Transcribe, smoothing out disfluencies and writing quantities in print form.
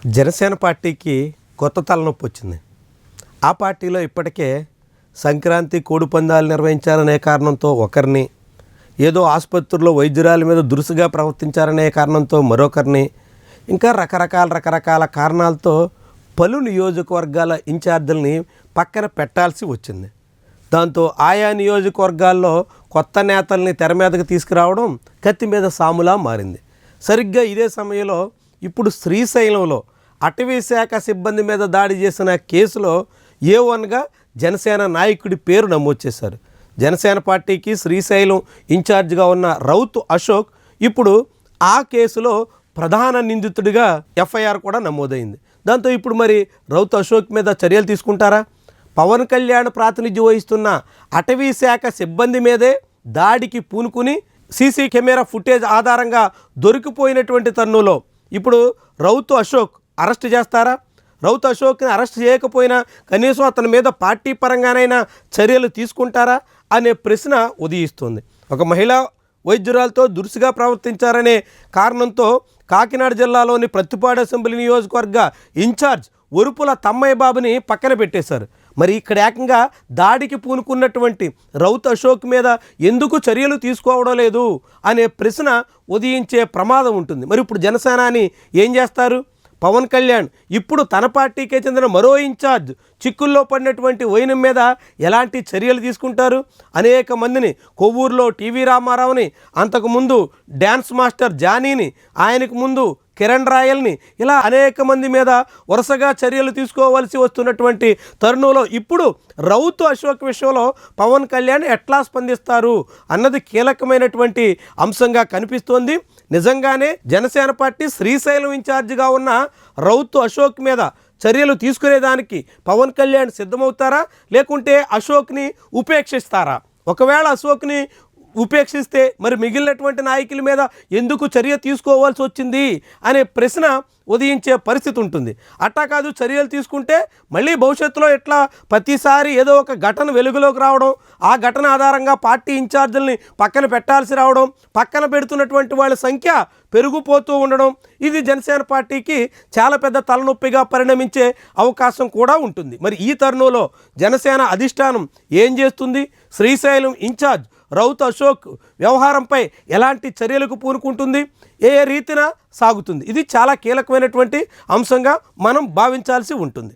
జనసేన పార్టీకి కొత్త తలనొప్పి వచ్చింది. ఆ పార్టీలో ఇప్పటికే సంక్రాంతి కోడిపందాలు నిర్వహించారనే కారణంతో ఒకరిని, ఏదో ఆసుపత్రుల్లో వైద్యురాల మీద దురుసుగా ప్రవర్తించారనే కారణంతో మరొకరిని, ఇంకా రకరకాల కారణాలతో పలు నియోజకవర్గాల ఇన్ఛార్జీలని పక్కన పెట్టాల్సి వచ్చింది. దాంతో ఆయా నియోజకవర్గాల్లో కొత్త నేతల్ని తెర మీదకి తీసుకురావడం కత్తి మీద సాములా మారింది. సరిగ్గా ఇదే సమయంలో ఇప్పుడు శ్రీశైలంలో అటవీ శాఖ సిబ్బంది మీద దాడి చేసిన కేసులో A1గా జనసేన నాయకుడి పేరు నమోదు చేశారు. జనసేన పార్టీకి శ్రీశైలం ఇన్ఛార్జిగా ఉన్న రౌత్ అశోక్ ఇప్పుడు ఆ కేసులో ప్రధాన నిందితుడిగా FIR కూడా నమోదైంది. దాంతో ఇప్పుడు మరి రౌత్ అశోక్ మీద చర్యలు తీసుకుంటారా? పవన్ కళ్యాణ్ ప్రాతినిధ్యం వహిస్తున్న అటవీ శాఖ సిబ్బంది మీదే దాడికి పూనుకుని సీసీ కెమెరా ఫుటేజ్ ఆధారంగా దొరికిపోయినటువంటి తరుణంలో ఇప్పుడు రౌత్ అశోక్ అరెస్ట్ చేస్తారా? రౌత్ అశోక్ని అరెస్ట్ చేయకపోయినా కనీసం అతని మీద పార్టీ పరంగానైనా చర్యలు తీసుకుంటారా అనే ప్రశ్న ఉదయిస్తుంది. ఒక మహిళా వైద్యురాలతో దురుసుగా ప్రవర్తించారనే కారణంతో కాకినాడ జిల్లాలోని ప్రత్తిపాడు అసెంబ్లీ నియోజకవర్గ ఇన్ఛార్జ్ ఒరుపుల తమ్మయ్య బాబుని పక్కన పెట్టేశారు. మరి ఇక్కడ ఏకంగా దాడికి పూనుకున్నటువంటి రౌత్ అశోక్ మీద ఎందుకు చర్యలు తీసుకోవడం లేదు అనే ప్రశ్న ఉదయించే ప్రమాదం ఉంటుంది. మరి ఇప్పుడు జనసేనాని ఏం చేస్తారు? పవన్ కళ్యాణ్ ఇప్పుడు తన పార్టీకే చెందిన మరో ఇన్ఛార్జ్ చిక్కుల్లో పడినటువంటి వైనం మీద ఎలాంటి చర్యలు తీసుకుంటారు? అనేక మందిని, కొవ్వూరులో టీవీ రామారావుని, అంతకుముందు డ్యాన్స్ మాస్టర్ జానీని, ఆయనకు ముందు కిరణ్ రాయల్ని, ఇలా అనేక మంది మీద వరుసగా చర్యలు తీసుకోవాల్సి వస్తున్నటువంటి తరుణంలో ఇప్పుడు రౌత్ అశోక్ విషయంలో పవన్ కళ్యాణ్ ఎట్లా స్పందిస్తారు అన్నది కీలకమైనటువంటి అంశంగా కనిపిస్తోంది. నిజంగానే జనసేన పార్టీ శ్రీశైలం ఇన్ఛార్జిగా ఉన్న రౌత్ అశోక్ మీద చర్యలు తీసుకునేదానికి పవన్ కళ్యాణ్ సిద్ధమవుతారా, లేకుంటే అశోక్ని ఉపేక్షిస్తారా? ఒకవేళ అశోక్ని ఉపేక్షిస్తే మరి మిగిలినటువంటి నాయకుల మీద ఎందుకు చర్య తీసుకోవాల్సి వచ్చింది అనే ప్రశ్న ఉదయించే పరిస్థితి ఉంటుంది. అట్టా కాదు, చర్యలు తీసుకుంటే మళ్ళీ భవిష్యత్తులో ఎట్లా ప్రతిసారి ఏదో ఒక ఘటన వెలుగులోకి రావడం, ఆ ఘటన ఆధారంగా పార్టీ ఇన్ఛార్జీలని పక్కన పెట్టాల్సి రావడం, పక్కన పెడుతున్నటువంటి వాళ్ళ సంఖ్య పెరిగిపోతూ ఉండడం, ఇది జనసేన పార్టీకి చాలా పెద్ద తలనొప్పిగా పరిణమించే అవకాశం కూడా ఉంటుంది. మరి ఈ తరుణంలో జనసేన అధిష్టానం ఏం చేస్తుంది? శ్రీశైలం ఇన్ఛార్జ్ రౌత్ అశోక్ వ్యవహారంపై ఎలాంటి చర్యలకు పూనుకుంటుంది? ఏ రీతిన సాగుతుంది? ఇది చాలా కీలకమైనటువంటి అంశంగా మనం భావించాల్సి ఉంటుంది.